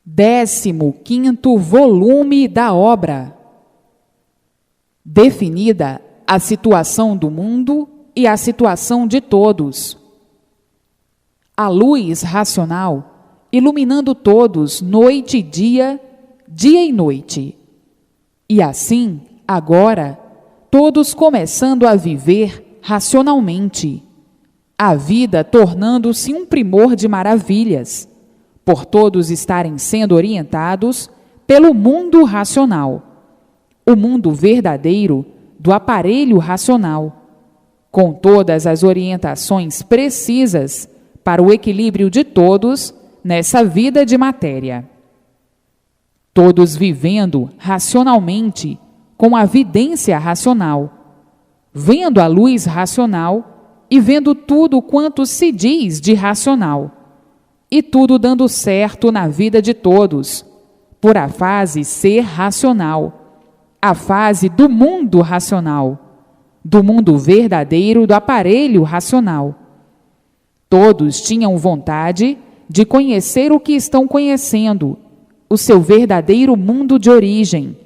15º volume da obra. Definida a situação do mundo e a situação de todos. A luz racional, iluminando todos, noite e dia, dia e noite. E assim, agora, todos começando a viver racionalmente, a vida tornando-se um primor de maravilhas, por todos estarem sendo orientados pelo mundo racional, o mundo verdadeiro do aparelho racional, com todas as orientações precisas para o equilíbrio de todos nessa vida de matéria. Todos vivendo racionalmente, com a vidência racional, vendo a luz racional e vendo tudo quanto se diz de racional, e tudo dando certo na vida de todos, por a fase ser racional, a fase do mundo racional, do mundo verdadeiro do aparelho racional. Todos tinham vontade de conhecer o que estão conhecendo, o seu verdadeiro mundo de origem.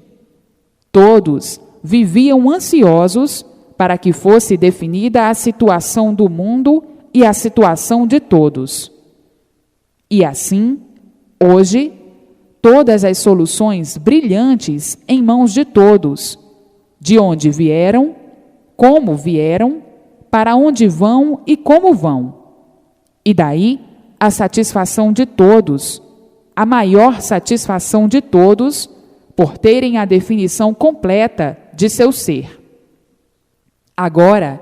Todos viviam ansiosos para que fosse definida a situação do mundo e a situação de todos. E assim, hoje, todas as soluções brilhantes em mãos de todos, de onde vieram, como vieram, para onde vão e como vão. E daí, a satisfação de todos, a maior satisfação de todos, por terem a definição completa de seu ser. Agora,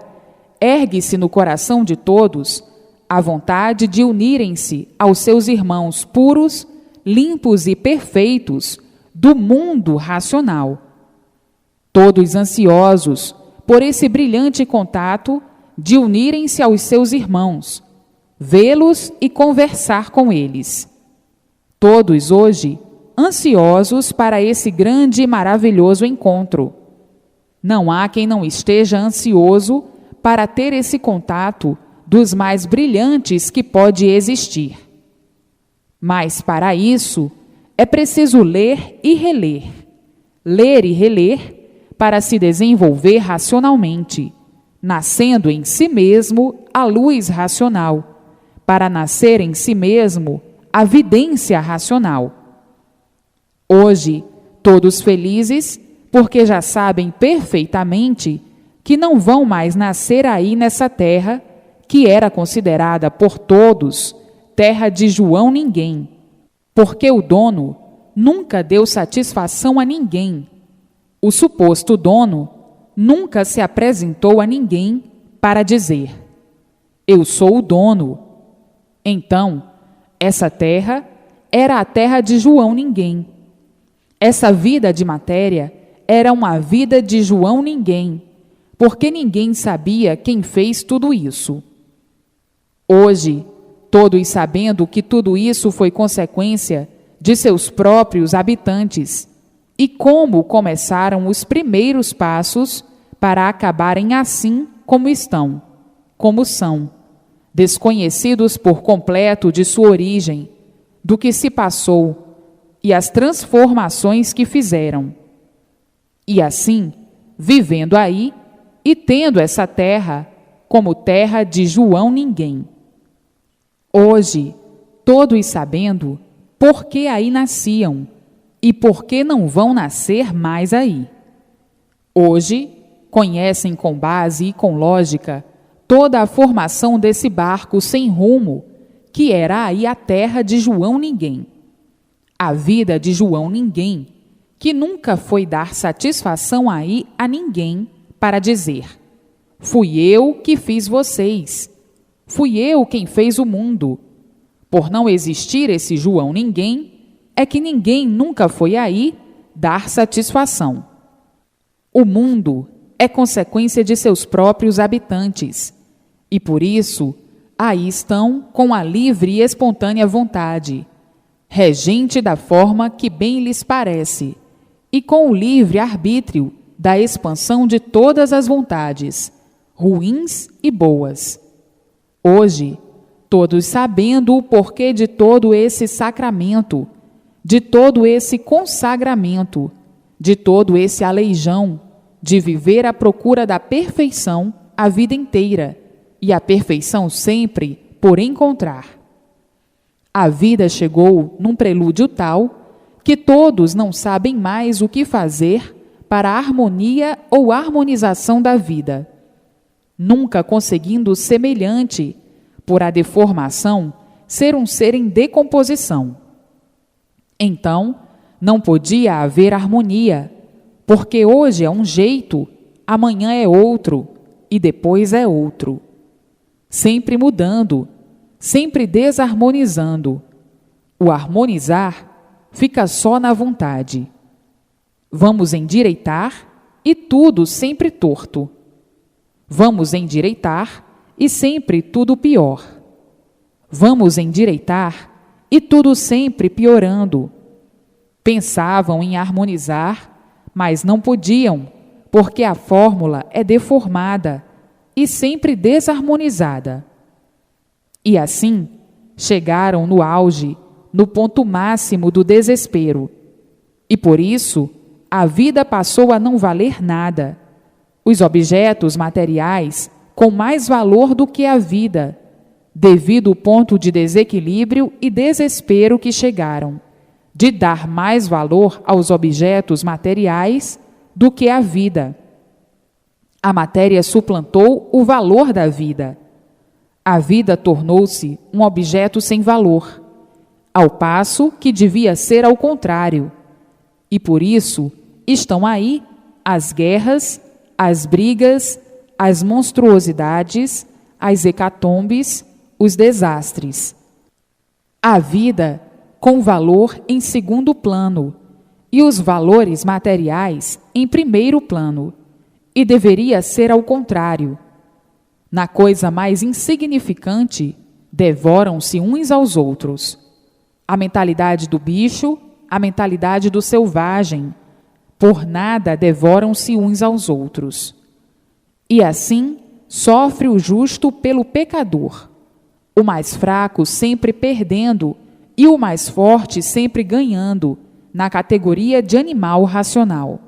ergue-se no coração de todos a vontade de unirem-se aos seus irmãos puros, limpos e perfeitos do mundo racional. Todos ansiosos por esse brilhante contato de unirem-se aos seus irmãos, vê-los e conversar com eles. Todos hoje ansiosos para esse grande e maravilhoso encontro. Não há quem não esteja ansioso para ter esse contato dos mais brilhantes que pode existir. Mas, para isso, é preciso ler e reler, para se desenvolver racionalmente, nascendo em si mesmo a luz racional, para nascer em si mesmo a vidência racional. Hoje, todos felizes, porque já sabem perfeitamente que não vão mais nascer aí nessa terra, que era considerada por todos terra de João ninguém, porque o dono nunca deu satisfação a ninguém. O suposto dono nunca se apresentou a ninguém para dizer: eu sou o dono. Então, essa terra era a terra de João ninguém. Essa vida de matéria era uma vida de João ninguém, porque ninguém sabia quem fez tudo isso. Hoje, todos sabendo que tudo isso foi consequência de seus próprios habitantes, e como começaram os primeiros passos para acabarem assim como estão, como são, desconhecidos por completo de sua origem, do que se passou e as transformações que fizeram. E assim, vivendo aí e tendo essa terra como terra de João ninguém. Hoje, todos sabendo por que aí nasciam e por que não vão nascer mais aí. Hoje, conhecem com base e com lógica toda a formação desse barco sem rumo, que era aí a terra de João ninguém. A vida de João ninguém, que nunca foi dar satisfação aí a ninguém para dizer: fui eu que fiz vocês, fui eu quem fez o mundo. Por não existir esse João ninguém, é que ninguém nunca foi aí dar satisfação. O mundo é consequência de seus próprios habitantes, e por isso aí estão com a livre e espontânea vontade, regente da forma que bem lhes parece, e com o livre arbítrio da expansão de todas as vontades, ruins e boas. Hoje, todos sabendo o porquê de todo esse sacramento, de todo esse consagramento, de todo esse aleijão, de viver à procura da perfeição a vida inteira, e a perfeição sempre por encontrar. A vida chegou num prelúdio tal que todos não sabem mais o que fazer para a harmonia ou harmonização da vida, nunca conseguindo semelhante, por a deformação, ser um ser em decomposição. Então, não podia haver harmonia, porque hoje é um jeito, amanhã é outro e depois é outro. Sempre mudando, sempre desarmonizando. O harmonizar fica só na vontade. Vamos endireitar e tudo sempre torto. Vamos endireitar e sempre tudo pior. Vamos endireitar e tudo sempre piorando. Pensavam em harmonizar, mas não podiam, porque a fórmula é deformada e sempre desarmonizada. E assim, chegaram no auge, no ponto máximo do desespero. E por isso, a vida passou a não valer nada. Os objetos materiais com mais valor do que a vida, devido ao ponto de desequilíbrio e desespero que chegaram, de dar mais valor aos objetos materiais do que à vida. A matéria suplantou o valor da vida. A vida tornou-se um objeto sem valor, ao passo que devia ser ao contrário. E por isso estão aí as guerras, as brigas, as monstruosidades, as hecatombes, os desastres. A vida com valor em segundo plano e os valores materiais em primeiro plano, e deveria ser ao contrário. Na coisa mais insignificante, devoram-se uns aos outros. A mentalidade do bicho, a mentalidade do selvagem, por nada devoram-se uns aos outros. E assim sofre o justo pelo pecador, o mais fraco sempre perdendo e o mais forte sempre ganhando, na categoria de animal racional.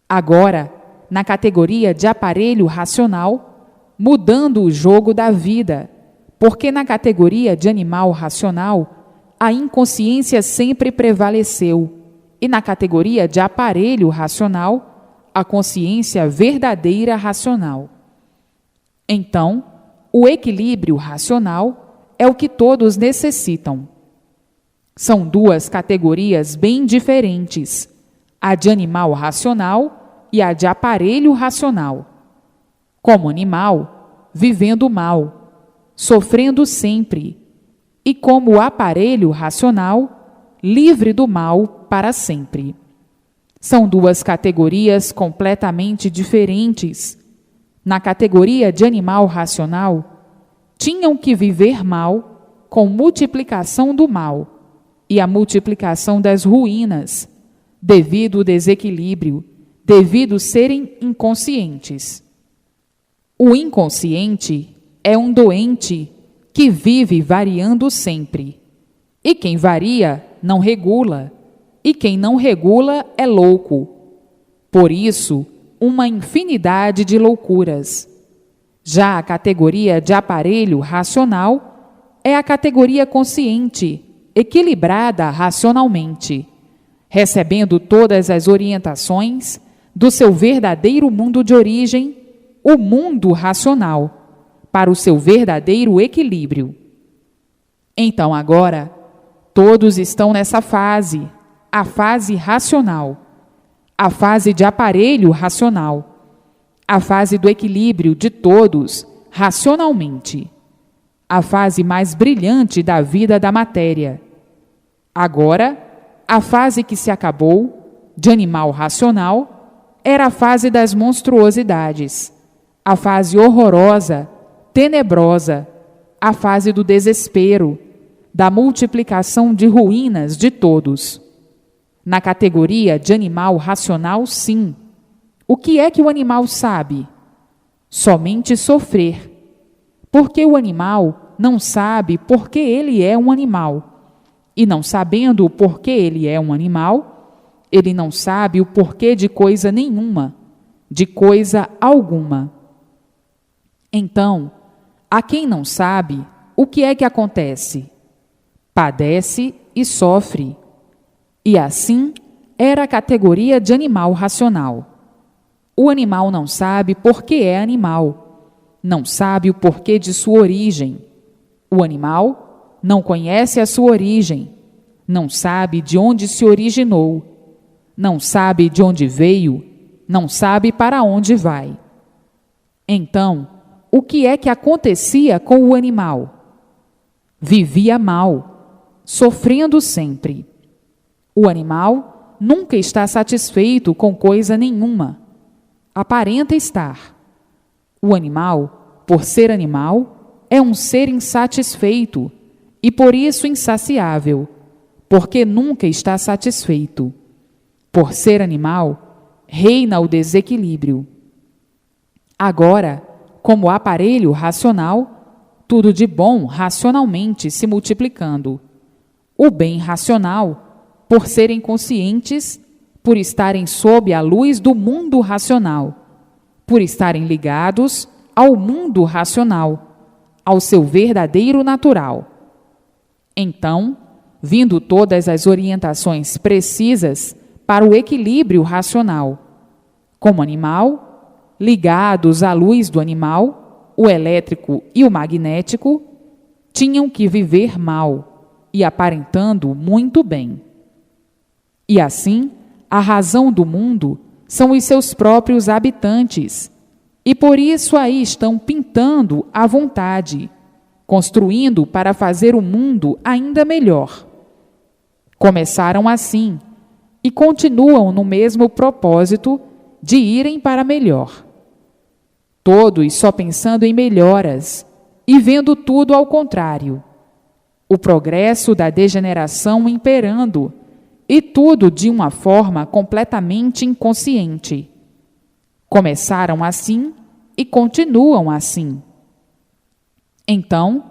Agora, na categoria de aparelho racional, mudando o jogo da vida, porque na categoria de animal racional, a inconsciência sempre prevaleceu, e na categoria de aparelho racional, a consciência verdadeira racional. Então, o equilíbrio racional é o que todos necessitam. São duas categorias bem diferentes, a de animal racional e a de aparelho racional. Como animal, vivendo mal, sofrendo sempre, e como aparelho racional, livre do mal para sempre. São duas categorias completamente diferentes. Na categoria de animal racional, tinham que viver mal com multiplicação do mal e a multiplicação das ruínas, devido ao desequilíbrio, devido serem inconscientes. O inconsciente é um doente que vive variando sempre. E quem varia não regula, e quem não regula é louco. Por isso, uma infinidade de loucuras. Já a categoria de aparelho racional é a categoria consciente, equilibrada racionalmente, recebendo todas as orientações do seu verdadeiro mundo de origem, o mundo racional, para o seu verdadeiro equilíbrio. Então agora, todos estão nessa fase, a fase racional, a fase de aparelho racional, a fase do equilíbrio de todos racionalmente, a fase mais brilhante da vida da matéria. Agora, a fase que se acabou, de animal racional, era a fase das monstruosidades, a fase horrorosa, tenebrosa, a fase do desespero, da multiplicação de ruínas de todos. Na categoria de animal racional, sim. O que é que o animal sabe? Somente sofrer. Porque o animal não sabe porque ele é um animal. E não sabendo o porquê ele é um animal, ele não sabe o porquê de coisa nenhuma, de coisa alguma. Então, a quem não sabe, o que é que acontece? Padece e sofre. E assim era a categoria de animal racional. O animal não sabe por que é animal, não sabe o porquê de sua origem. O animal não conhece a sua origem, não sabe de onde se originou, não sabe de onde veio, não sabe para onde vai. Então, o que é que acontecia com o animal? Vivia mal, sofrendo sempre. O animal nunca está satisfeito com coisa nenhuma. Aparenta estar. O animal, por ser animal, é um ser insatisfeito e por isso insaciável, porque nunca está satisfeito. Por ser animal, reina o desequilíbrio. Agora, como aparelho racional, tudo de bom racionalmente se multiplicando. O bem racional, por serem conscientes, por estarem sob a luz do mundo racional, por estarem ligados ao mundo racional, ao seu verdadeiro natural. Então, vindo todas as orientações precisas para o equilíbrio racional, como animal, ligados à luz do animal, o elétrico e o magnético, tinham que viver mal e aparentando muito bem. E assim, a razão do mundo são os seus próprios habitantes, e por isso aí estão pintando à vontade, construindo para fazer o mundo ainda melhor. Começaram assim e continuam no mesmo propósito de irem para melhor. Todos só pensando em melhoras e vendo tudo ao contrário. O progresso da degeneração imperando, e tudo de uma forma completamente inconsciente. Começaram assim e continuam assim. Então,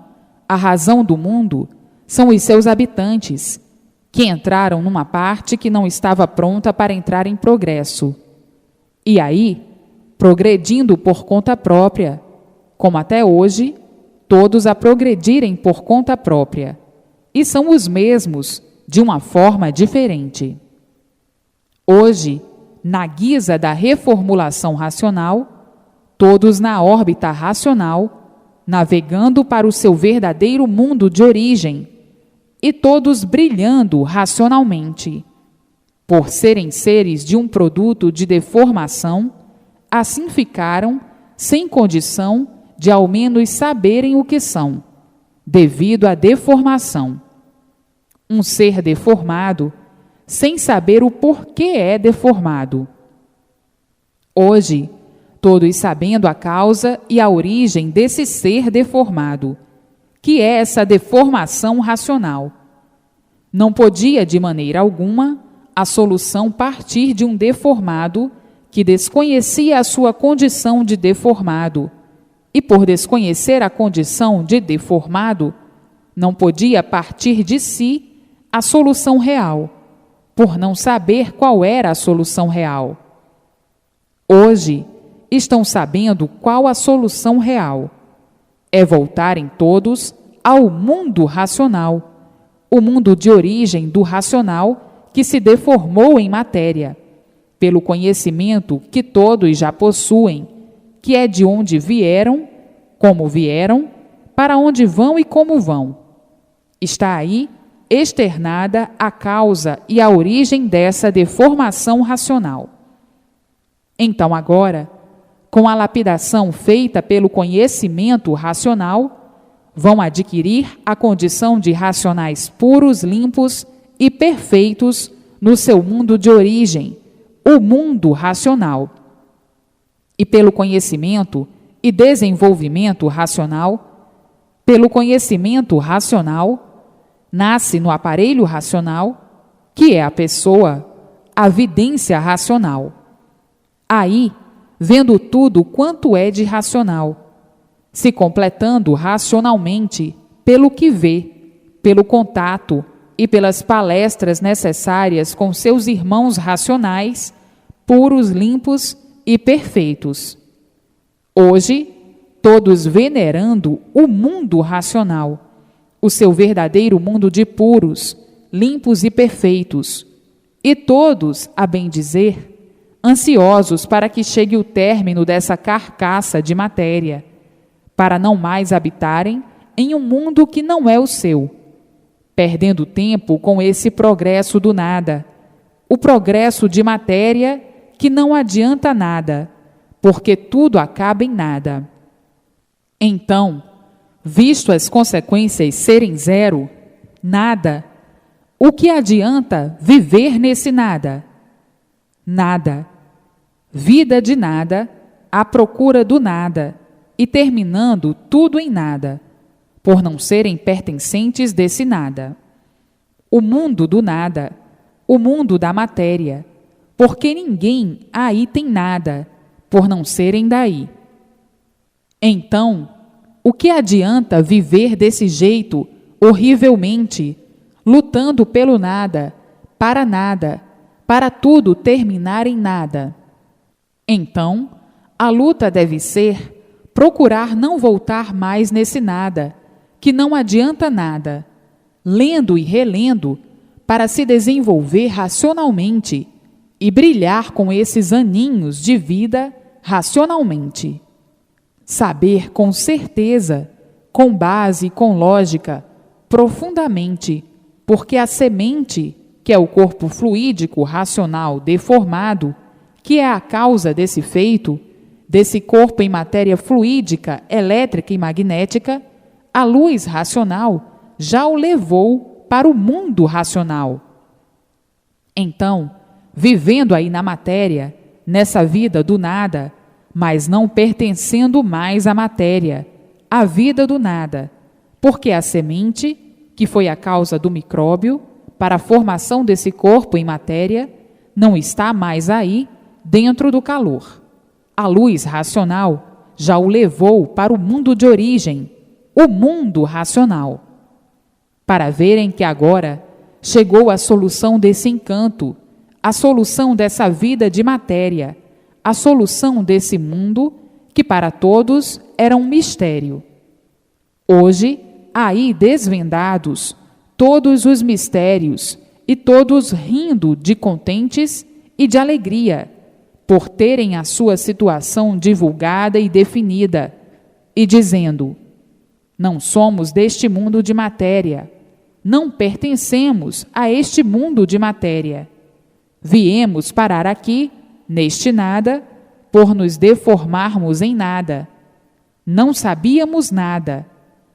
a razão do mundo são os seus habitantes, que entraram numa parte que não estava pronta para entrar em progresso. E aí, progredindo por conta própria, como até hoje, todos a progredirem por conta própria, e são os mesmos, de uma forma diferente. Hoje, na guisa da reformulação racional, todos na órbita racional, navegando para o seu verdadeiro mundo de origem, e todos brilhando racionalmente. Por serem seres de um produto de deformação, assim ficaram sem condição de ao menos saberem o que são, devido à deformação. Um ser deformado, sem saber o porquê é deformado. Hoje, todos sabendo a causa e a origem desse ser deformado, que é essa deformação racional. Não podia, de maneira alguma, a solução partir de um deformado que desconhecia a sua condição de deformado, e por desconhecer a condição de deformado, não podia partir de si a solução real, por não saber qual era a solução real. Hoje, estão sabendo qual a solução real. É voltarem todos ao mundo racional, o mundo de origem do racional que se deformou em matéria, pelo conhecimento que todos já possuem, que é de onde vieram, como vieram, para onde vão e como vão. Está aí externada a causa e a origem dessa deformação racional. Então agora, com a lapidação feita pelo conhecimento racional, vão adquirir a condição de racionais puros, limpos e perfeitos no seu mundo de origem, o mundo racional. E pelo conhecimento e desenvolvimento racional, pelo conhecimento racional, nasce no aparelho racional, que é a pessoa, a vidência racional. Aí, vendo tudo quanto é de racional, se completando racionalmente pelo que vê, pelo contato e pelas palestras necessárias com seus irmãos racionais, puros, limpos e perfeitos. Hoje, todos venerando o mundo racional, o seu verdadeiro mundo de puros, limpos e perfeitos, e todos, a bem dizer, ansiosos para que chegue o término dessa carcaça de matéria, para não mais habitarem em um mundo que não é o seu, perdendo tempo com esse progresso do nada, o progresso de matéria que não adianta nada, porque tudo acaba em nada. Então, visto as consequências serem zero, nada, o que adianta viver nesse nada? Nada. Vida de nada, à procura do nada, e terminando tudo em nada, por não serem pertencentes desse nada. O mundo do nada, o mundo da matéria, porque ninguém aí tem nada, por não serem daí. Então, o que adianta viver desse jeito, horrivelmente, lutando pelo nada, para tudo terminar em nada? Então, a luta deve ser procurar não voltar mais nesse nada, que não adianta nada, lendo e relendo, para se desenvolver racionalmente e brilhar com esses aninhos de vida racionalmente. Saber com certeza, com base e com lógica, profundamente, porque a semente, que é o corpo fluídico racional deformado, que é a causa desse feito, desse corpo em matéria fluídica, elétrica e magnética, a luz racional já o levou para o mundo racional. Então, vivendo aí na matéria, nessa vida do nada, mas não pertencendo mais à matéria, à vida do nada, porque a semente, que foi a causa do micróbio, para a formação desse corpo em matéria, não está mais aí, dentro do calor. A luz racional já o levou para o mundo de origem, o mundo racional. Para verem que agora chegou a solução desse encanto, a solução dessa vida de matéria, a solução desse mundo que para todos era um mistério. Hoje, aí desvendados, todos os mistérios e todos rindo de contentes e de alegria, por terem a sua situação divulgada e definida, e dizendo: não somos deste mundo de matéria, não pertencemos a este mundo de matéria. Viemos parar aqui, neste nada, por nos deformarmos em nada. Não sabíamos nada,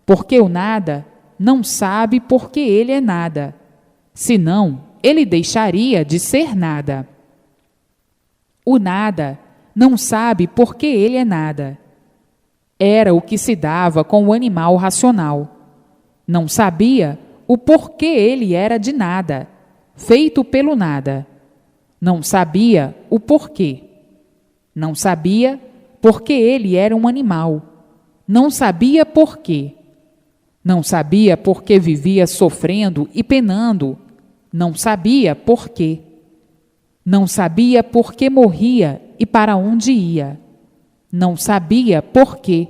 porque o nada não sabe porque ele é nada, senão ele deixaria de ser nada. O nada não sabe porque ele é nada. Era o que se dava com o animal racional. Não sabia o porquê ele era de nada, feito pelo nada. Não sabia o porquê. Não sabia porque ele era um animal. Não sabia porquê. Não sabia porque vivia sofrendo e penando. Não sabia porquê. Não sabia porque morria e para onde ia. Não sabia porquê.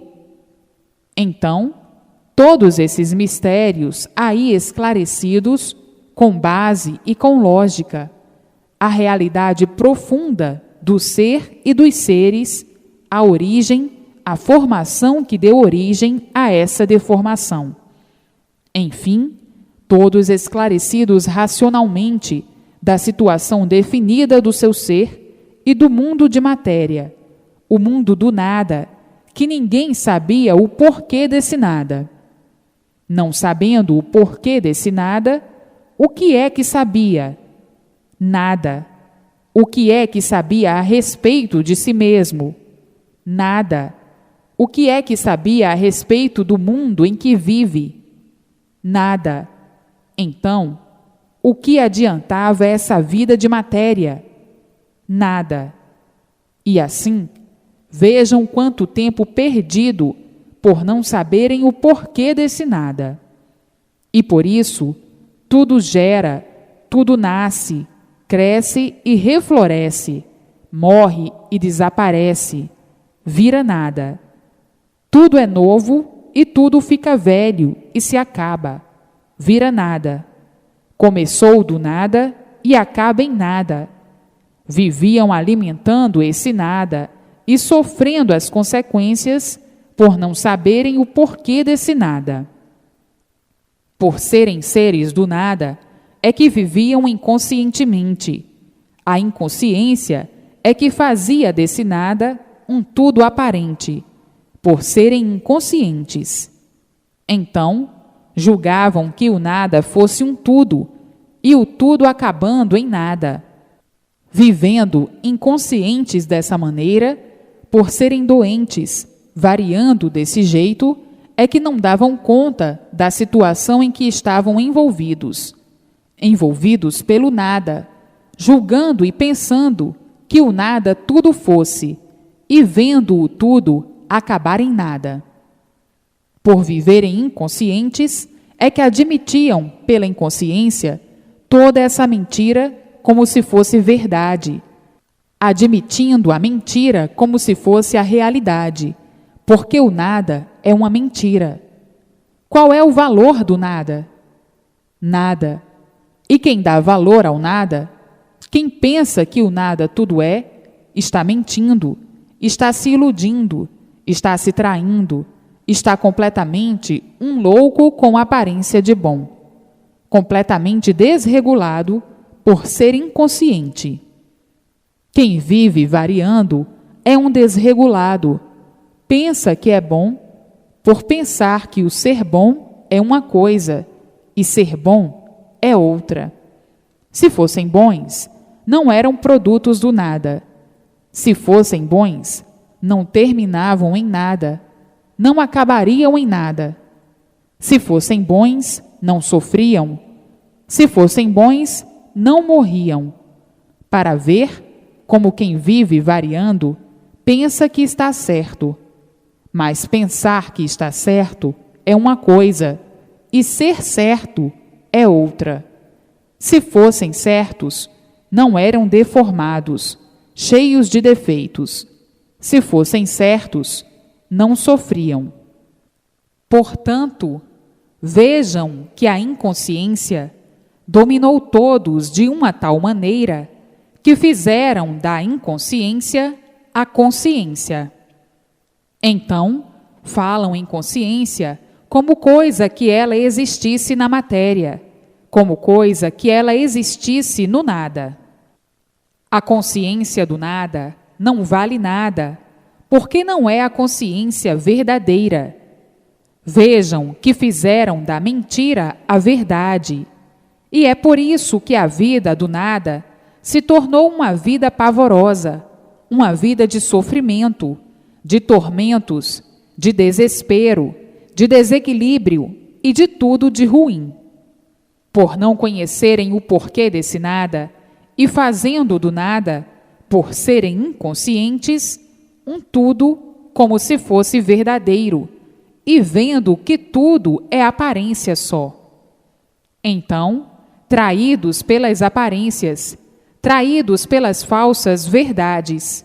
Então, todos esses mistérios aí esclarecidos, com base e com lógica, a realidade profunda do ser e dos seres, a origem, a formação que deu origem a essa deformação. Enfim, todos esclarecidos racionalmente da situação definida do seu ser e do mundo de matéria, o mundo do nada, que ninguém sabia o porquê desse nada. Não sabendo o porquê desse nada, o que é que sabia? Nada. O que é que sabia a respeito de si mesmo? Nada. O que é que sabia a respeito do mundo em que vive? Nada. Então, o que adiantava essa vida de matéria? Nada. E assim, vejam quanto tempo perdido por não saberem o porquê desse nada. E por isso, Tudo gera, tudo nasce, cresce e refloresce, morre e desaparece, vira nada. Tudo é novo e tudo fica velho e se acaba, vira nada. Começou do nada e acaba em nada. Viviam alimentando esse nada e sofrendo as consequências por não saberem o porquê desse nada. Por serem seres do nada, é que viviam inconscientemente. A inconsciência é que fazia desse nada um tudo aparente, por serem inconscientes. Então, julgavam que o nada fosse um tudo, e o tudo acabando em nada. Vivendo inconscientes dessa maneira, por serem doentes, variando desse jeito, é que não davam conta da situação em que estavam envolvidos pelo nada, julgando e pensando que o nada tudo fosse, e vendo o tudo acabar em nada. Por viverem inconscientes, é que admitiam, pela inconsciência, toda essa mentira como se fosse verdade, admitindo a mentira como se fosse a realidade, porque o nada é uma mentira. Qual é o valor do nada? Nada. E quem dá valor ao nada, quem pensa que o nada tudo é, está mentindo, está se iludindo, está se traindo, está completamente um louco com aparência de bom, completamente desregulado por ser inconsciente. Quem vive variando é um desregulado, pensa que é bom por pensar que o ser bom é uma coisa e ser bom é outra. Se fossem bons, não eram produtos do nada. Se fossem bons, não terminavam em nada, não acabariam em nada. Se fossem bons, não sofriam. Se fossem bons, não morriam. Para ver como quem vive variando pensa que está certo. Mas pensar que está certo é uma coisa, e ser certo é outra. Se fossem certos, não eram deformados, cheios de defeitos. Se fossem certos, não sofriam. Portanto, vejam que a inconsciência dominou todos de uma tal maneira que fizeram da inconsciência a consciência. Então, falam em consciência como coisa que ela existisse na matéria, como coisa que ela existisse no nada. A consciência do nada não vale nada, porque não é a consciência verdadeira. Vejam que fizeram da mentira a verdade, e é por isso que a vida do nada se tornou uma vida pavorosa, uma vida de sofrimento, de tormentos, de desespero, de desequilíbrio e de tudo de ruim. Por não conhecerem o porquê desse nada e fazendo do nada, por serem inconscientes, um tudo como se fosse verdadeiro, e vendo que tudo é aparência só. Então, traídos pelas aparências, traídos pelas falsas verdades,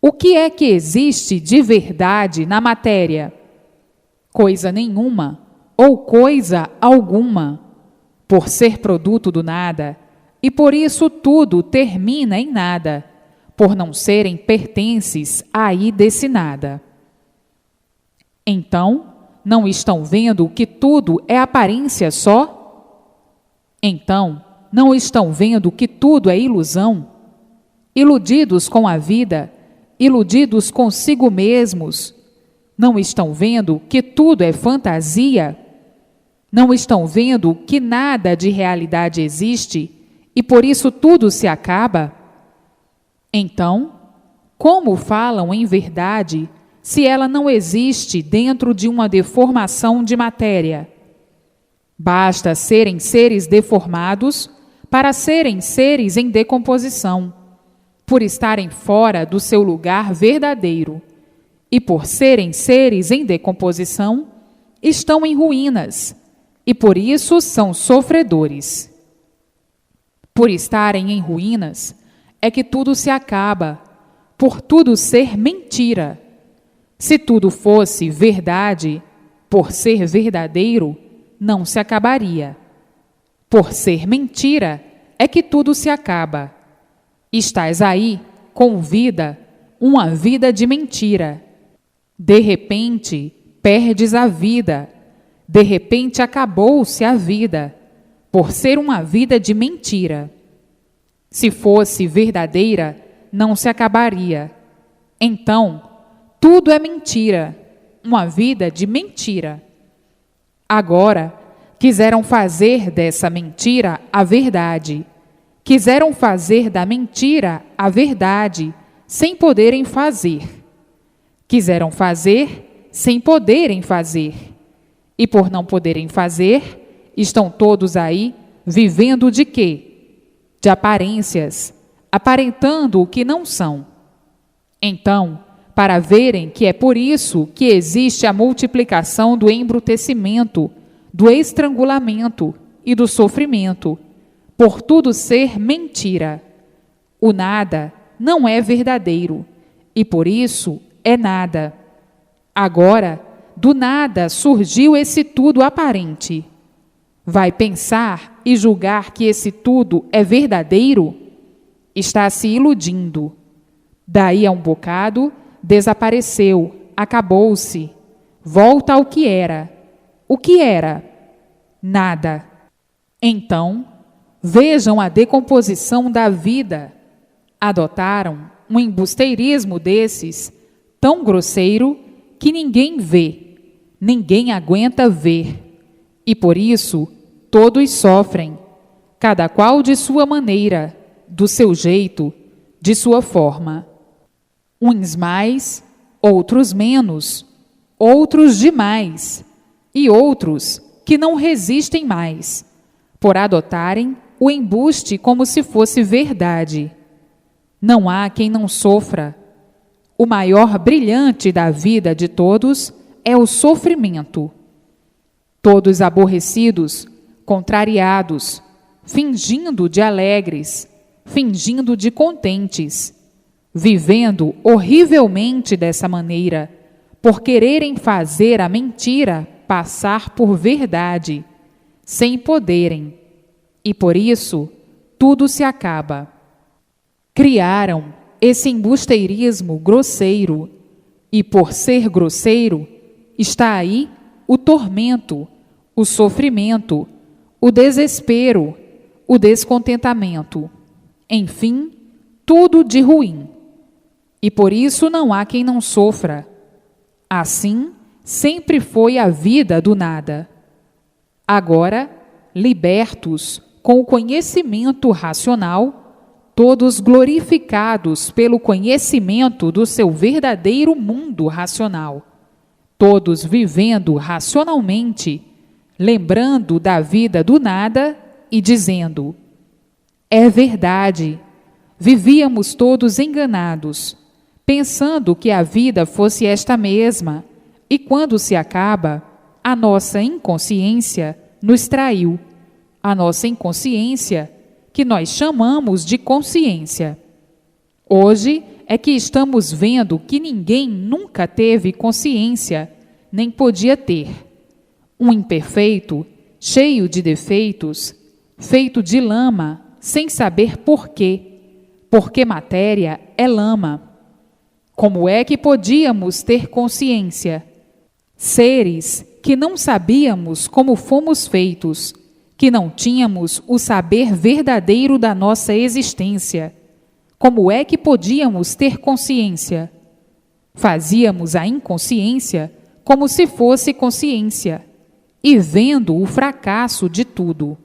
o que é que existe de verdade na matéria? Coisa nenhuma, ou coisa alguma, por ser produto do nada, e por isso tudo termina em nada, por não serem pertences aí desse nada. Então, não estão vendo que tudo é aparência só? Então, não estão vendo que tudo é ilusão? Iludidos com a vida, iludidos consigo mesmos, não estão vendo que tudo é fantasia? Não estão vendo que nada de realidade existe e por isso tudo se acaba? Então, como falam em verdade se ela não existe dentro de uma deformação de matéria? Basta serem seres deformados para serem seres em decomposição, por estarem fora do seu lugar verdadeiro, e por serem seres em decomposição, estão em ruínas, e por isso são sofredores. Por estarem em ruínas, é que tudo se acaba, por tudo ser mentira. Se tudo fosse verdade, por ser verdadeiro, não se acabaria. Por ser mentira, é que tudo se acaba. Estás aí, com vida, uma vida de mentira. De repente, perdes a vida. De repente, acabou-se a vida, por ser uma vida de mentira. Se fosse verdadeira, não se acabaria. Então, tudo é mentira, uma vida de mentira. Agora, quiseram fazer dessa mentira a verdade. Quiseram fazer da mentira a verdade, sem poderem fazer. Quiseram fazer sem poderem fazer. E por não poderem fazer, estão todos aí vivendo de quê? De aparências, aparentando o que não são. Então, para verem que é por isso que existe a multiplicação do embrutecimento, do estrangulamento e do sofrimento, por tudo ser mentira. O nada não é verdadeiro, e por isso é nada. Agora, do nada surgiu esse tudo aparente. Vai pensar e julgar que esse tudo é verdadeiro? Está se iludindo. Daí a um bocado, desapareceu, acabou-se. Volta ao que era. O que era? Nada. Então, vejam a decomposição da vida. Adotaram um embusteirismo desses, tão grosseiro, que ninguém vê, ninguém aguenta ver. E por isso, todos sofrem, cada qual de sua maneira, do seu jeito, de sua forma. Uns mais, outros menos, outros demais, e outros que não resistem mais, por adotarem o embuste como se fosse verdade. Não há quem não sofra. O maior brilhante da vida de todos é o sofrimento. Todos aborrecidos, contrariados, fingindo de alegres, fingindo de contentes, vivendo horrivelmente dessa maneira, por quererem fazer a mentira passar por verdade, sem poderem, e por isso tudo se acaba. Criaram esse embusteirismo grosseiro, e por ser grosseiro, está aí o tormento, o sofrimento, o desespero, o descontentamento, enfim, tudo de ruim. E por isso não há quem não sofra. Assim, sempre foi a vida do nada. Agora, libertos com o conhecimento racional, todos glorificados pelo conhecimento do seu verdadeiro mundo racional, todos vivendo racionalmente, lembrando da vida do nada e dizendo: é verdade, vivíamos todos enganados, pensando que a vida fosse esta mesma, e quando se acaba, a nossa inconsciência nos traiu, a nossa inconsciência que nós chamamos de consciência. Hoje é que estamos vendo que ninguém nunca teve consciência, nem podia ter. Um imperfeito, cheio de defeitos, feito de lama, sem saber por quê, porque matéria é lama. Como é que podíamos ter consciência? Seres que não sabíamos como fomos feitos, que não tínhamos o saber verdadeiro da nossa existência. Como é que podíamos ter consciência? Fazíamos a inconsciência como se fosse consciência, e vendo o fracasso de tudo.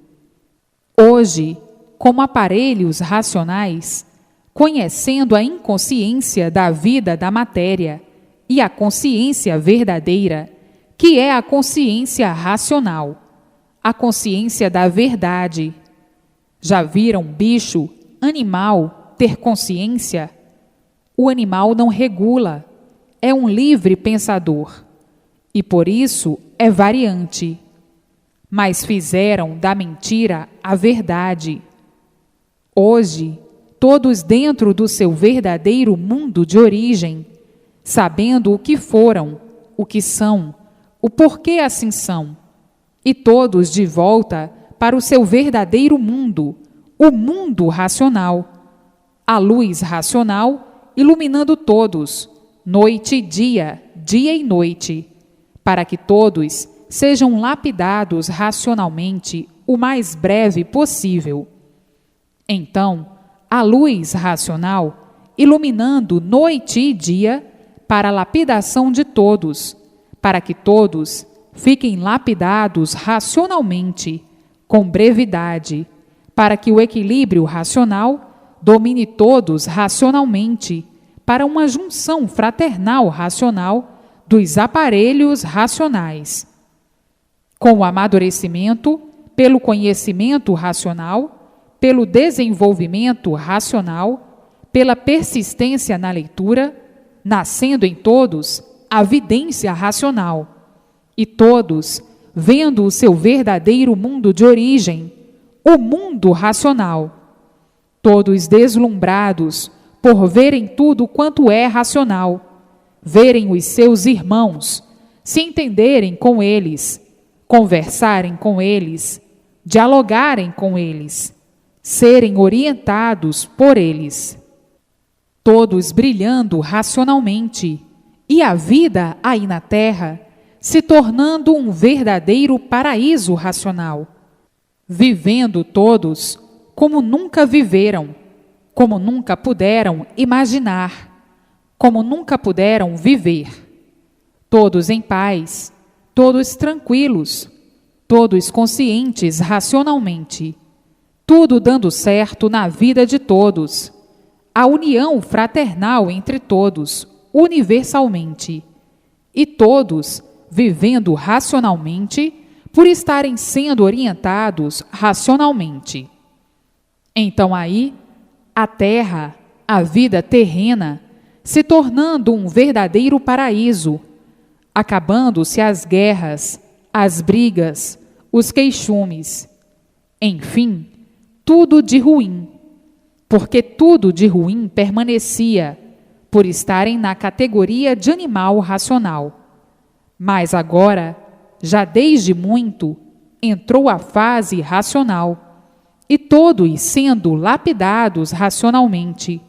Hoje, como aparelhos racionais, conhecendo a inconsciência da vida da matéria e a consciência verdadeira, que é a consciência racional, a consciência da verdade. Já viram bicho, animal, ter consciência? O animal não regula, é um livre pensador, e por isso é variante. mas fizeram da mentira a verdade. Hoje, todos dentro do seu verdadeiro mundo de origem, sabendo o que foram, o que são, o porquê assim são, e todos de volta para o seu verdadeiro mundo, o mundo racional, a luz racional iluminando todos, noite e dia, dia e noite, para que todos sejam lapidados racionalmente o mais breve possível. Então, a luz racional, iluminando noite e dia, para a lapidação de todos, para que todos fiquem lapidados racionalmente, com brevidade, para que o equilíbrio racional domine todos racionalmente, para uma junção fraternal racional dos aparelhos racionais. Com o amadurecimento, pelo conhecimento racional, pelo desenvolvimento racional, pela persistência na leitura, nascendo em todos a vidência racional, e todos, vendo o seu verdadeiro mundo de origem, o mundo racional, todos deslumbrados por verem tudo quanto é racional, verem os seus irmãos, se entenderem com eles, conversarem com eles, dialogarem com eles, serem orientados por eles, todos brilhando racionalmente, e a vida aí na Terra se tornando um verdadeiro paraíso racional, vivendo todos como nunca viveram, como nunca puderam imaginar, como nunca puderam viver, todos em paz, todos tranquilos, todos conscientes racionalmente, tudo dando certo na vida de todos, a união fraternal entre todos, universalmente, e todos vivendo racionalmente por estarem sendo orientados racionalmente. Então aí, a Terra, a vida terrena, se tornando um verdadeiro paraíso, acabando-se as guerras, as brigas, os queixumes, enfim, tudo de ruim, porque tudo de ruim permanecia, por estarem na categoria de animal racional. Mas agora, já desde muito, entrou a fase racional, e todos sendo lapidados racionalmente,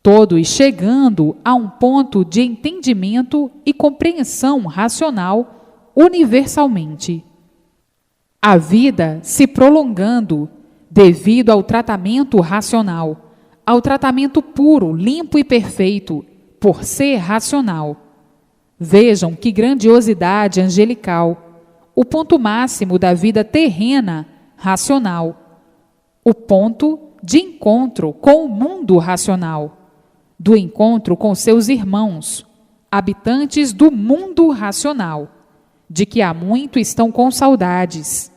todos chegando a um ponto de entendimento e compreensão racional universalmente. A vida se prolongando devido ao tratamento racional, ao tratamento puro, limpo e perfeito, por ser racional. Vejam que grandiosidade angelical, o ponto máximo da vida terrena racional, o ponto de encontro com o mundo racional, do encontro com seus irmãos, habitantes do mundo racional, de que há muito estão com saudades.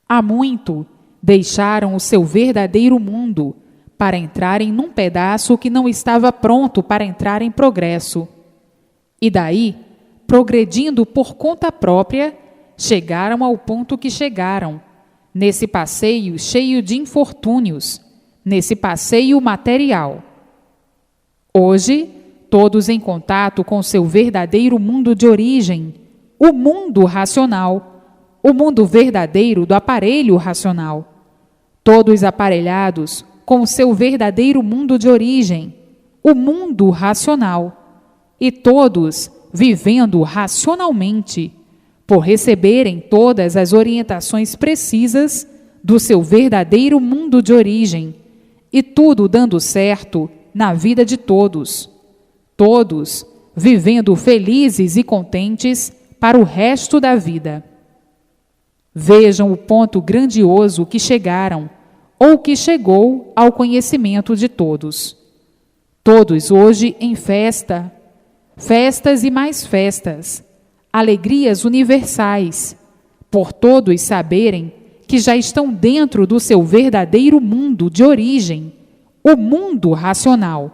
Há muito deixaram o seu verdadeiro mundo para entrarem num pedaço que não estava pronto para entrar em progresso. E daí, progredindo por conta própria, chegaram ao ponto que chegaram, nesse passeio cheio de infortúnios, nesse passeio material. Hoje, todos em contato com seu verdadeiro mundo de origem, o mundo racional, o mundo verdadeiro do aparelho racional, todos aparelhados com o seu verdadeiro mundo de origem, o mundo racional, e todos vivendo racionalmente, por receberem todas as orientações precisas do seu verdadeiro mundo de origem, e tudo dando certo na vida de todos, todos vivendo felizes e contentes para o resto da vida. Vejam o ponto grandioso que chegaram, ou que chegou ao conhecimento de todos. Todos hoje em festa, festas e mais festas, alegrias universais, por todos saberem que já estão dentro do seu verdadeiro mundo de origem, o mundo racional,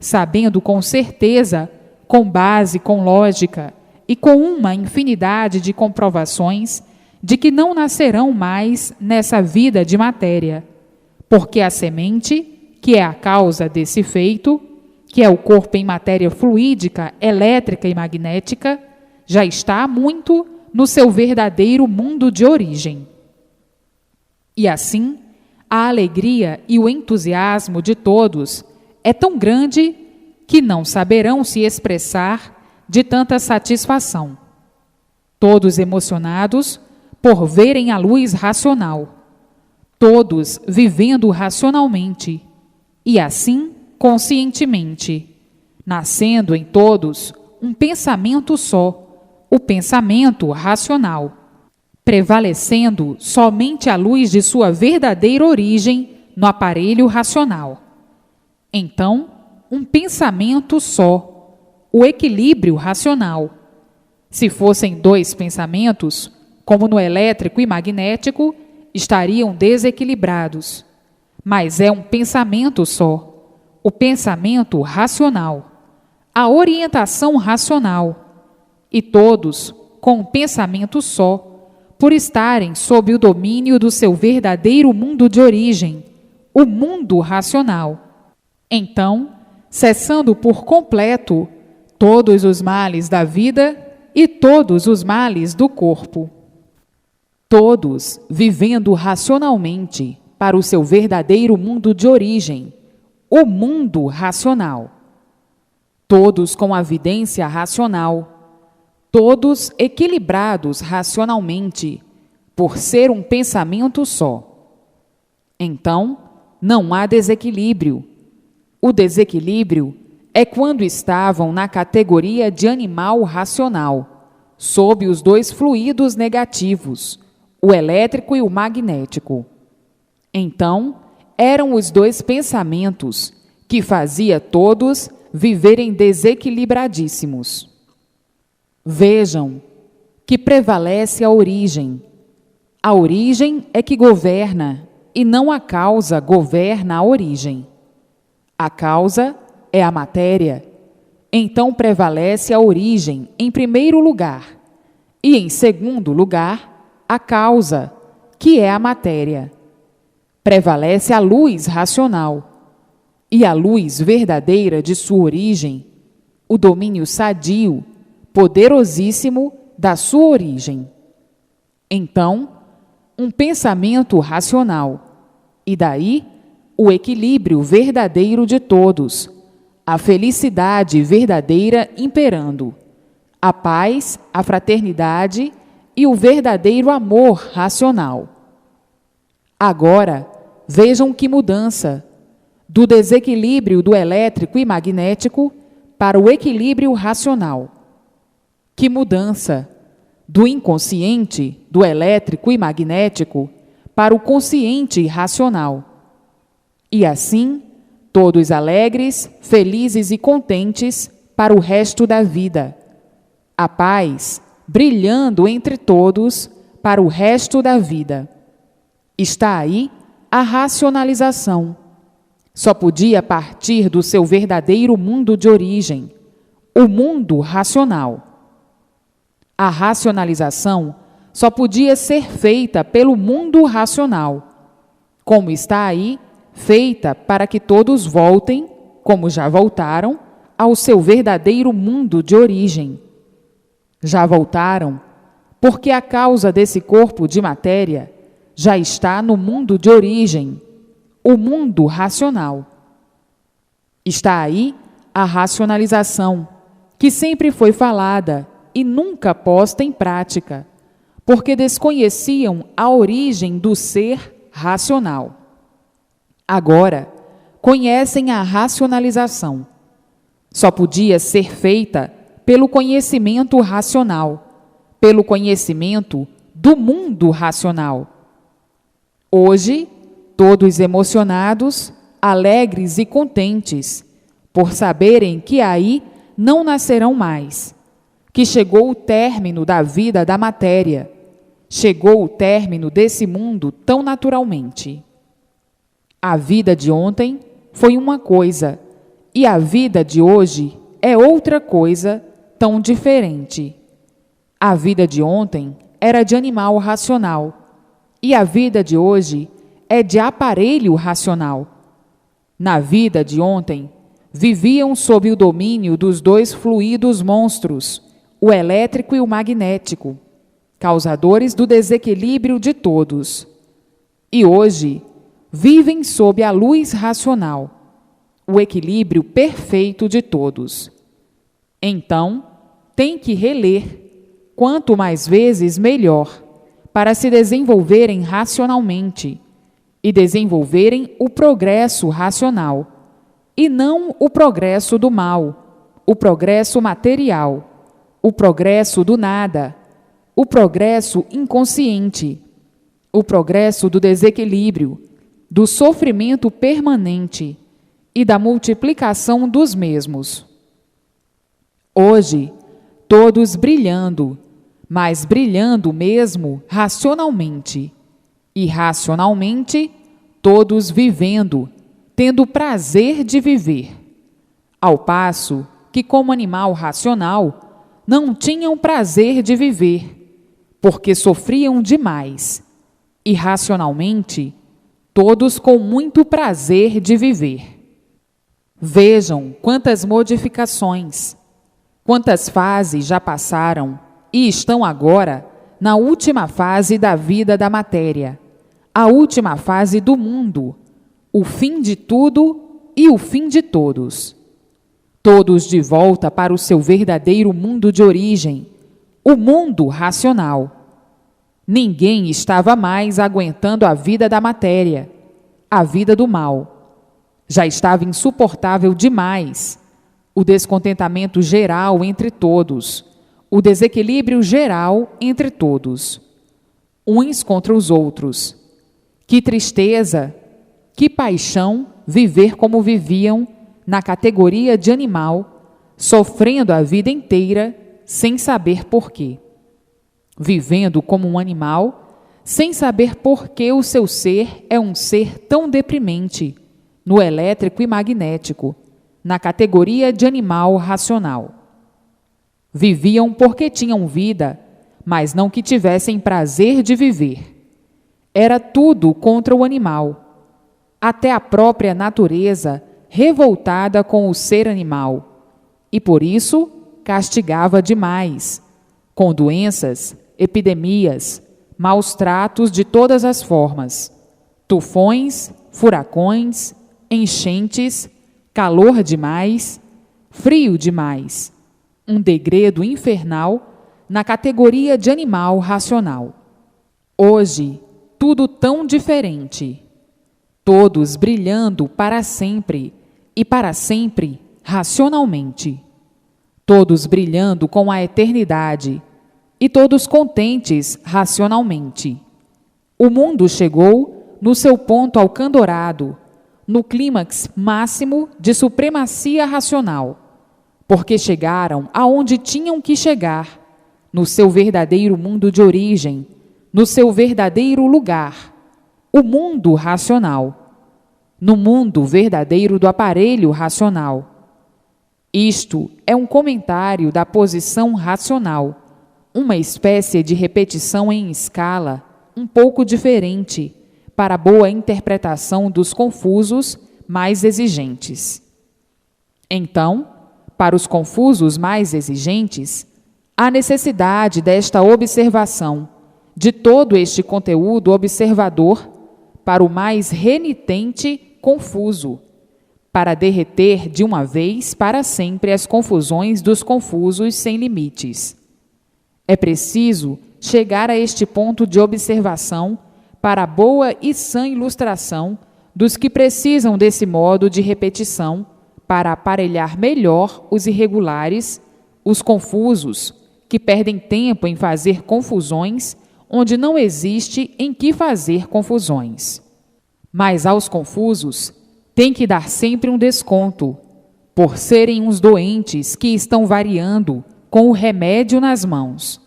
sabendo com certeza, com base, com lógica e com uma infinidade de comprovações, de que não nascerão mais nessa vida de matéria, porque a semente, que é a causa desse feito, que é o corpo em matéria fluídica, elétrica e magnética, já está muito no seu verdadeiro mundo de origem. E assim, a alegria e o entusiasmo de todos é tão grande que não saberão se expressar de tanta satisfação. Todos emocionados por verem a luz racional, todos vivendo racionalmente, e assim conscientemente, nascendo em todos um pensamento só, o pensamento racional, prevalecendo somente a luz de sua verdadeira origem no aparelho racional. Então, um pensamento só, o equilíbrio racional. Se fossem dois pensamentos, como no elétrico e magnético, estariam desequilibrados. Mas é um pensamento só, o pensamento racional, a orientação racional, e todos com um pensamento só, por estarem sob o domínio do seu verdadeiro mundo de origem, o mundo racional. Então, cessando por completo todos os males da vida e todos os males do corpo. Todos vivendo racionalmente para o seu verdadeiro mundo de origem, o mundo racional. Todos com a vidência racional, todos equilibrados racionalmente, por ser um pensamento só. Então, não há desequilíbrio. O desequilíbrio é quando estavam na categoria de animal racional, sob os dois fluidos negativos, o elétrico e o magnético. Então, eram os dois pensamentos que fazia todos viverem desequilibradíssimos. Vejam que prevalece a origem. A origem é que governa, e não a causa governa a origem. A causa é a matéria. Então prevalece a origem em primeiro lugar, e em segundo lugar, a causa, que é a matéria. Prevalece a luz racional, e a luz verdadeira de sua origem, o domínio sadio, poderosíssimo da sua origem. Então, um pensamento racional, e daí o equilíbrio verdadeiro de todos, a felicidade verdadeira imperando, a paz, a fraternidade e o verdadeiro amor racional. Agora, vejam que mudança, do desequilíbrio do elétrico e magnético para o equilíbrio racional. Que mudança, do inconsciente, do elétrico e magnético, para o consciente e racional. E assim, todos alegres, felizes e contentes para o resto da vida. A paz, brilhando entre todos para o resto da vida. Está aí a racionalização. Só podia partir do seu verdadeiro mundo de origem, o mundo racional. A racionalização só podia ser feita pelo mundo racional, como está aí, feita para que todos voltem, como já voltaram, ao seu verdadeiro mundo de origem. Já voltaram, porque a causa desse corpo de matéria já está no mundo de origem, o mundo racional. Está aí a racionalização, que sempre foi falada e nunca posta em prática, porque desconheciam a origem do ser racional. Agora, conhecem a racionalização. Só podia ser feita pelo conhecimento racional, pelo conhecimento do mundo racional. Hoje, todos emocionados, alegres e contentes, por saberem que aí não nascerão mais, que chegou o término da vida da matéria, chegou o término desse mundo tão naturalmente. A vida de ontem foi uma coisa, e a vida de hoje é outra coisa tão diferente. A vida de ontem era de animal racional e a vida de hoje é de aparelho racional. Na vida de ontem, viviam sob o domínio dos dois fluidos monstros, o elétrico e o magnético, causadores do desequilíbrio de todos. E hoje, vivem sob a luz racional, o equilíbrio perfeito de todos. Então, tem que reler, quanto mais vezes melhor, para se desenvolverem racionalmente e desenvolverem o progresso racional, e não o progresso do mal, o progresso material, o progresso do nada, o progresso inconsciente, o progresso do desequilíbrio, do sofrimento permanente e da multiplicação dos mesmos. Hoje, todos brilhando, mas brilhando mesmo racionalmente, e racionalmente, todos vivendo, tendo prazer de viver, ao passo que, como animal racional, não tinham prazer de viver, porque sofriam demais, e racionalmente, todos com muito prazer de viver. Vejam quantas modificações, quantas fases já passaram e estão agora na última fase da vida da matéria, a última fase do mundo, o fim de tudo e o fim de todos. Todos de volta para o seu verdadeiro mundo de origem, o mundo racional. Ninguém estava mais aguentando a vida da matéria, a vida do mal. Já estava insuportável demais o descontentamento geral entre todos, o desequilíbrio geral entre todos, uns contra os outros. Que tristeza, que paixão viver como viviam, na categoria de animal, sofrendo a vida inteira sem saber porquê. Vivendo como um animal, sem saber por que o seu ser é um ser tão deprimente, no elétrico e magnético, na categoria de animal racional. Viviam porque tinham vida, mas não que tivessem prazer de viver. Era tudo contra o animal, até a própria natureza revoltada com o ser animal, e por isso castigava demais, com doenças, epidemias, maus tratos de todas as formas, tufões, furacões, enchentes, calor demais, frio demais, um degredo infernal na categoria de animal racional. Hoje, tudo tão diferente, todos brilhando para sempre e para sempre racionalmente, todos brilhando com a eternidade e todos contentes racionalmente. O mundo chegou no seu ponto alcandorado, no clímax máximo de supremacia racional, porque chegaram aonde tinham que chegar, no seu verdadeiro mundo de origem, no seu verdadeiro lugar, o mundo racional, no mundo verdadeiro do aparelho racional. Isto é um comentário da posição racional, uma espécie de repetição em escala um pouco diferente, para boa interpretação dos confusos mais exigentes. Então, para os confusos mais exigentes, há necessidade desta observação, de todo este conteúdo observador, para o mais renitente confuso, para derreter de uma vez para sempre as confusões dos confusos sem limites. É preciso chegar a este ponto de observação para a boa e sã ilustração dos que precisam desse modo de repetição para aparelhar melhor os irregulares, os confusos, que perdem tempo em fazer confusões onde não existe em que fazer confusões. Mas aos confusos tem que dar sempre um desconto, por serem uns doentes que estão variando com o remédio nas mãos.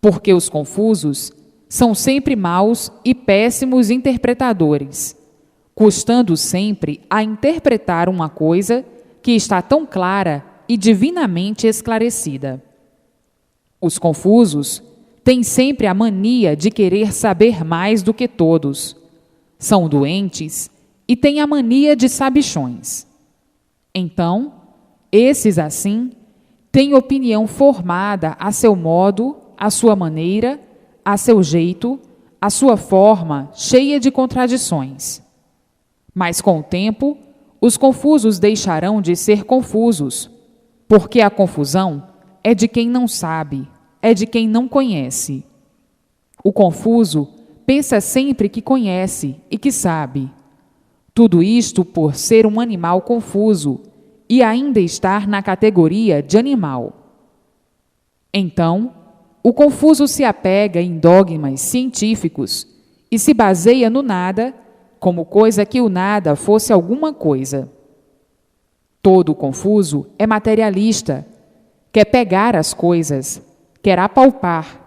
Porque os confusos são sempre maus e péssimos interpretadores, custando sempre a interpretar uma coisa que está tão clara e divinamente esclarecida. Os confusos têm sempre a mania de querer saber mais do que todos. São doentes e têm a mania de sabichões. Então, esses assim têm opinião formada a seu modo, à sua maneira, a seu jeito, a sua forma cheia de contradições. Mas com o tempo, os confusos deixarão de ser confusos, porque a confusão é de quem não sabe, é de quem não conhece. O confuso pensa sempre que conhece e que sabe. Tudo isto por ser um animal confuso e ainda estar na categoria de animal. Então, o confuso se apega em dogmas científicos e se baseia no nada, como coisa que o nada fosse alguma coisa. Todo confuso é materialista, quer pegar as coisas, quer apalpar,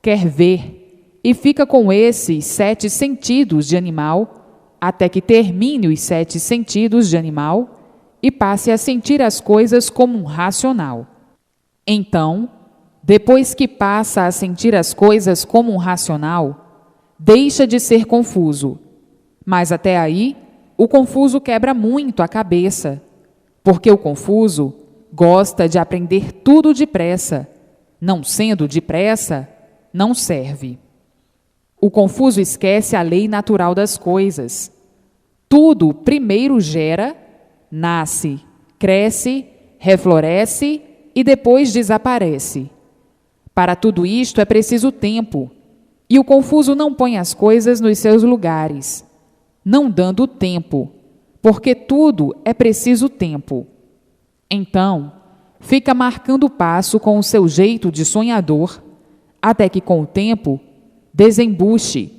quer ver, e fica com esses 7 sentidos de animal, até que termine os 7 sentidos de animal e passe a sentir as coisas como um racional. Então, depois que passa a sentir as coisas como um racional, deixa de ser confuso. Mas até aí, o confuso quebra muito a cabeça, porque o confuso gosta de aprender tudo depressa. Não sendo depressa, não serve. O confuso esquece a lei natural das coisas. Tudo primeiro gera, nasce, cresce, refloresce e depois desaparece. Para tudo isto é preciso tempo, e o confuso não põe as coisas nos seus lugares, não dando tempo, porque tudo é preciso tempo. Então, fica marcando o passo com o seu jeito de sonhador, até que com o tempo desembuche,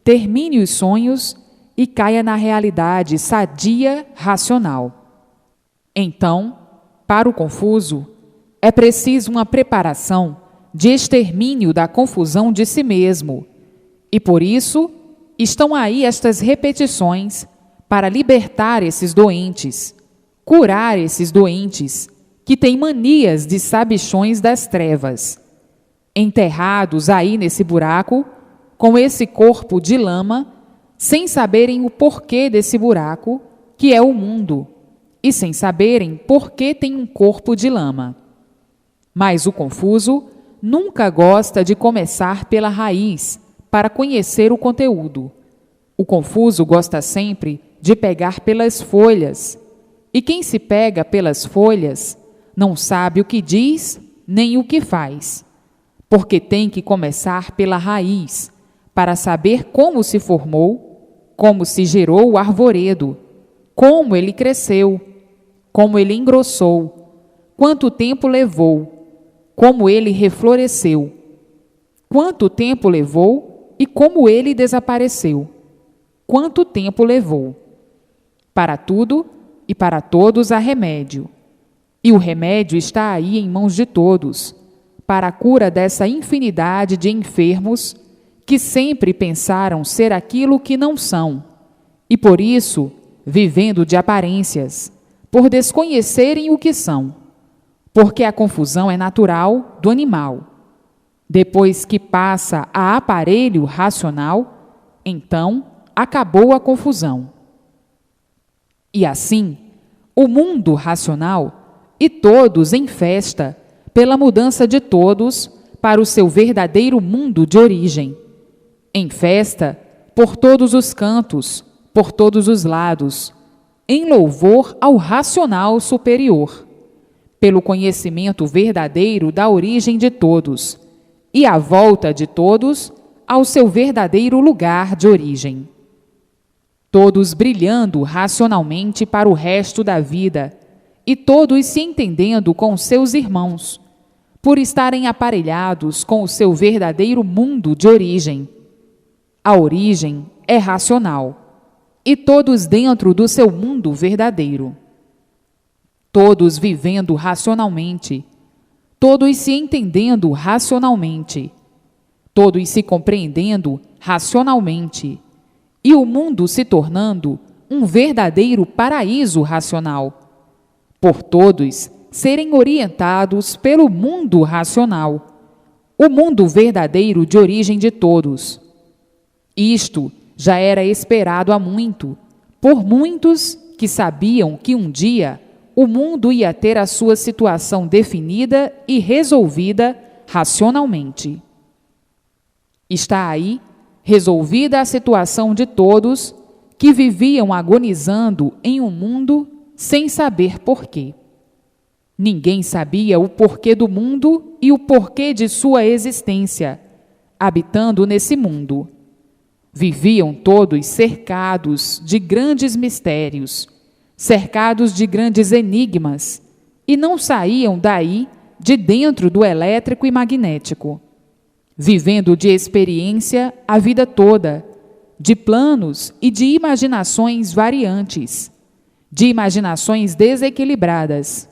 termine os sonhos e caia na realidade sadia, racional. Então, para o confuso, é preciso uma preparação de extermínio da confusão de si mesmo, e por isso estão aí estas repetições para libertar esses doentes, curar esses doentes que têm manias de sabichões das trevas, enterrados aí nesse buraco, com esse corpo de lama, sem saberem o porquê desse buraco, que é o mundo, e sem saberem por que tem um corpo de lama. Mas o confuso nunca gosta de começar pela raiz para conhecer o conteúdo. O confuso gosta sempre de pegar pelas folhas, e quem se pega pelas folhas não sabe o que diz nem o que faz, porque tem que começar pela raiz para saber como se formou, como se gerou o arvoredo, como ele cresceu, como ele engrossou, quanto tempo levou, como ele refloresceu, quanto tempo levou e como ele desapareceu, quanto tempo levou. Para tudo e para todos há remédio, e o remédio está aí em mãos de todos, para a cura dessa infinidade de enfermos que sempre pensaram ser aquilo que não são, e por isso, vivendo de aparências, por desconhecerem o que são, porque a confusão é natural do animal. Depois que passa a aparelho racional, então acabou a confusão. E assim, o mundo racional e todos em festa pela mudança de todos para o seu verdadeiro mundo de origem. Em festa por todos os cantos, por todos os lados, em louvor ao racional superior, pelo conhecimento verdadeiro da origem de todos e a volta de todos ao seu verdadeiro lugar de origem. Todos brilhando racionalmente para o resto da vida e todos se entendendo com seus irmãos, por estarem aparelhados com o seu verdadeiro mundo de origem. A origem é racional, e todos dentro do seu mundo verdadeiro. Todos vivendo racionalmente, todos se entendendo racionalmente, todos se compreendendo racionalmente, e o mundo se tornando um verdadeiro paraíso racional, por todos serem orientados pelo mundo racional, o mundo verdadeiro de origem de todos. Isto já era esperado há muito, por muitos que sabiam que um dia o mundo ia ter a sua situação definida e resolvida racionalmente. Está aí resolvida a situação de todos que viviam agonizando em um mundo sem saber porquê. Ninguém sabia o porquê do mundo e o porquê de sua existência, habitando nesse mundo. Viviam todos cercados de grandes mistérios, cercados de grandes enigmas, e não saíam daí de dentro do elétrico e magnético, vivendo de experiência a vida toda, de planos e de imaginações variantes, de imaginações desequilibradas.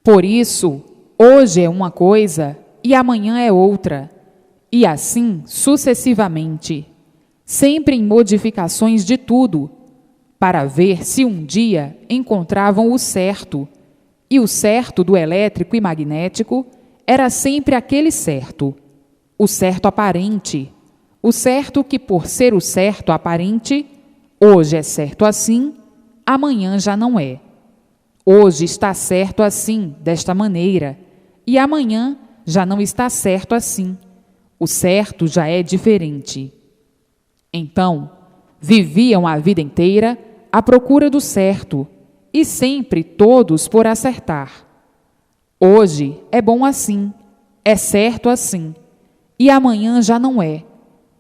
Por isso, hoje é uma coisa e amanhã é outra, e assim sucessivamente, sempre em modificações de tudo, para ver se um dia encontravam o certo, e o certo do elétrico e magnético era sempre aquele certo, o certo aparente, o certo que, por ser o certo aparente, hoje é certo assim, amanhã já não é. Hoje está certo assim, desta maneira, e amanhã já não está certo assim. O certo já é diferente. Então, viviam a vida inteira à procura do certo, e sempre todos por acertar. Hoje é bom assim, é certo assim, e amanhã já não é.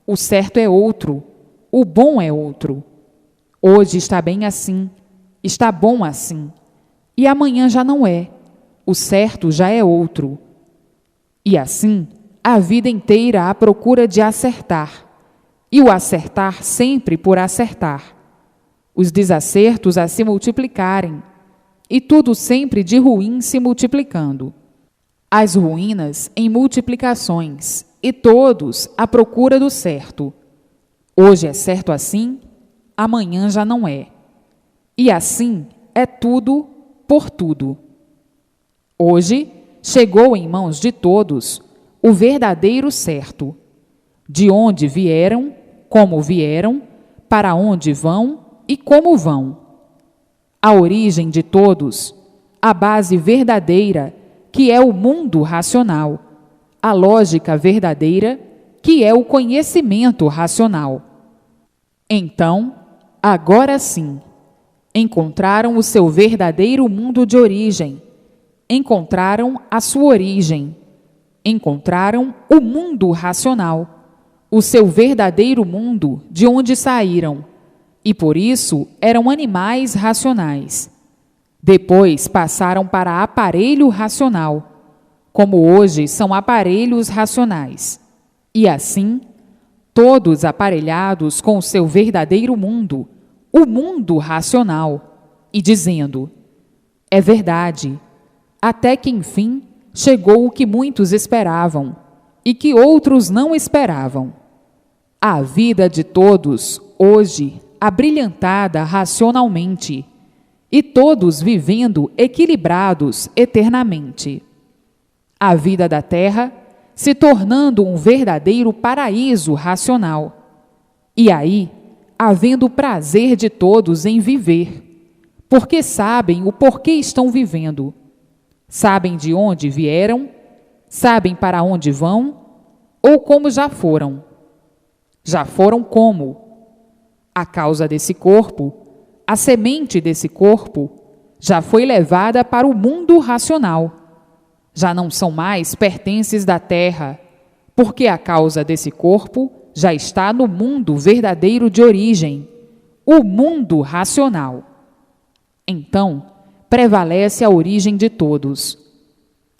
O certo é outro, o bom é outro. Hoje está bem assim, está bom assim, e amanhã já não é. O certo já é outro. E assim, a vida inteira à procura de acertar, e o acertar sempre por acertar. Os desacertos a se multiplicarem, e tudo sempre de ruim se multiplicando. As ruínas em multiplicações, e todos à procura do certo. Hoje é certo assim, amanhã já não é. E assim é tudo por tudo. Hoje chegou em mãos de todos o verdadeiro certo, de onde vieram, como vieram, para onde vão e como vão. A origem de todos, a base verdadeira, que é o mundo racional, a lógica verdadeira, que é o conhecimento racional. Então, agora sim, encontraram o seu verdadeiro mundo de origem, encontraram a sua origem, encontraram o mundo racional, o seu verdadeiro mundo de onde saíram, e por isso eram animais racionais. Depois passaram para aparelho racional, como hoje são aparelhos racionais. E assim, todos aparelhados com o seu verdadeiro mundo, o mundo racional, e dizendo: é verdade, até que enfim chegou o que muitos esperavam e que outros não esperavam. A vida de todos, hoje, abrilhantada racionalmente, e todos vivendo equilibrados eternamente. A vida da Terra se tornando um verdadeiro paraíso racional. E aí, havendo prazer de todos em viver, porque sabem o porquê estão vivendo, sabem de onde vieram, sabem para onde vão, ou como já foram. Já foram como? A causa desse corpo, a semente desse corpo, já foi levada para o mundo racional. Já não são mais pertences da terra, porque a causa desse corpo já está no mundo verdadeiro de origem, o mundo racional. Então, prevalece a origem de todos.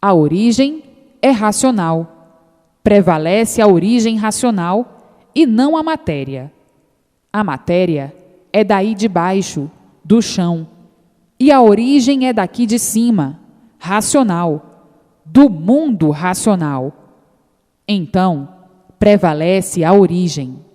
A origem é racional. Prevalece a origem racional e não a matéria. A matéria é daí de baixo, do chão, e a origem é daqui de cima, racional, do mundo racional. Então, prevalece a origem.